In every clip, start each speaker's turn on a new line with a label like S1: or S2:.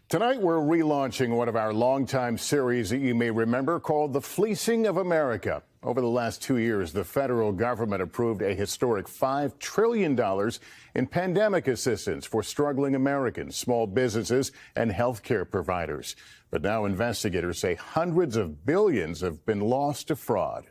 S1: Tonight, we're relaunching one of our longtime series that you may remember called The Fleecing of America. Over the last 2 years, the federal government approved a historic $5 trillion in pandemic assistance for struggling Americans, small businesses, and health care providers. But now investigators say hundreds of billions have been lost to fraud.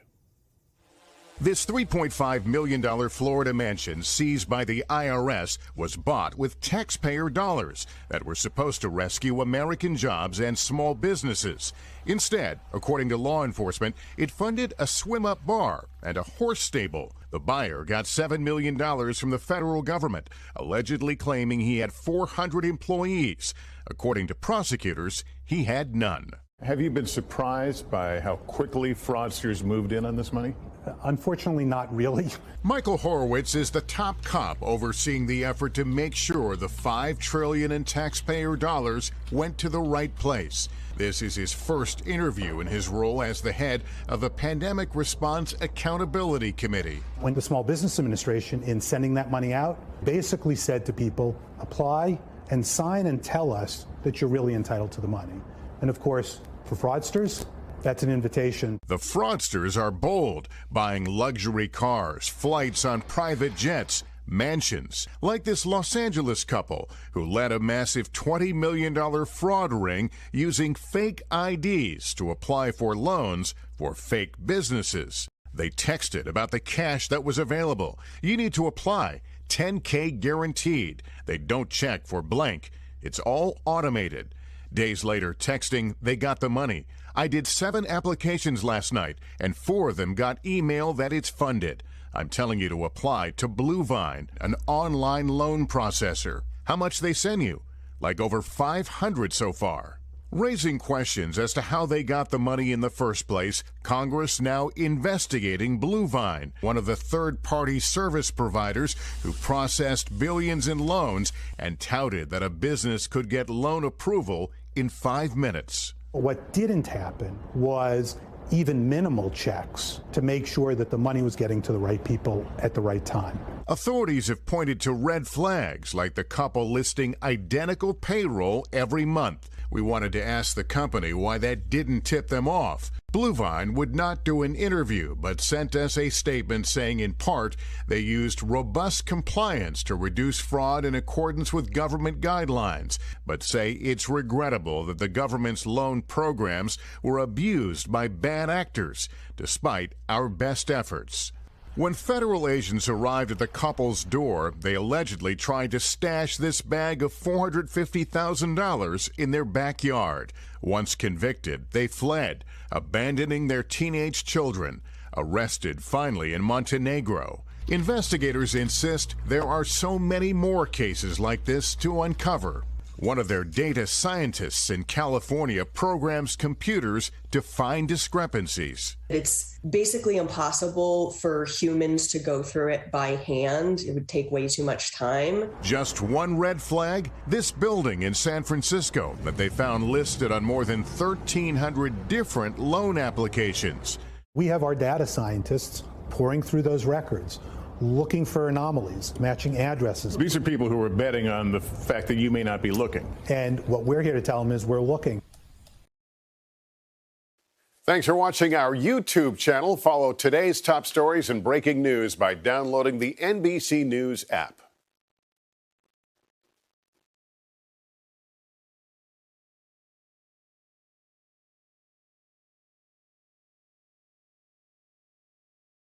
S1: This $3.5 million Florida mansion seized by the IRS was bought with taxpayer dollars that were supposed to rescue American jobs and small businesses. Instead, according to law enforcement, it funded a swim-up bar and a horse stable. The buyer got $7 million from the federal government, allegedly claiming he had 400 employees. According to prosecutors, he had none. Have you been surprised by how quickly fraudsters moved in on this money?
S2: Unfortunately, not really.
S1: Michael Horowitz is the top cop overseeing the effort to make sure the $5 trillion in taxpayer dollars went to the right place. This is his first interview in his role as the head of the Pandemic Response Accountability Committee.
S2: When the Small Business Administration, in sending that money out, basically said to people, apply and sign and tell us that you're really entitled to the money. And of course, for fraudsters, that's an invitation.
S1: The fraudsters are bold, buying luxury cars, flights on private jets, mansions, like this Los Angeles couple who led a massive $20 million fraud ring using fake IDs to apply for loans for fake businesses. They texted about the cash that was available. You need to apply, $10K guaranteed. They don't check for blank. It's all automated. Days later, texting, they got the money. I did 7 applications last night, and 4 of them got email that it's funded. I'm telling you to apply to Bluevine, an online loan processor. How much they send you? Like over 500 so far. Raising questions as to how they got the money in the first place, Congress now investigating Bluevine, one of the third-party service providers who processed billions in loans and touted that a business could get loan approval in 5 minutes.
S2: What didn't happen was even minimal checks to make sure that the money was getting to the right people at the right time.
S1: Authorities have pointed to red flags, like the couple listing identical payroll every month. We wanted to ask the company why that didn't tip them off. Bluevine would not do an interview, but sent us a statement saying in part they used robust compliance to reduce fraud in accordance with government guidelines, but say it's regrettable that the government's loan programs were abused by bad actors, despite our best efforts. When federal agents arrived at the couple's door, they allegedly tried to stash this bag of $450,000 in their backyard. Once convicted, they fled, abandoning their teenage children, arrested finally in Montenegro. Investigators insist there are so many more cases like this to uncover. One of their data scientists in California programs computers to find discrepancies.
S3: It's basically impossible for humans to go through it by hand. It would take way too much time.
S1: Just one red flag? This building in San Francisco that they found listed on more than 1,300 different loan applications.
S2: We have our data scientists pouring through those records, looking for anomalies, matching addresses.
S1: These are people who are betting on the fact that you may not be looking.
S2: And what we're here to tell them is we're looking.
S1: Thanks for watching our YouTube channel. Follow today's top stories and breaking news by downloading the NBC News app.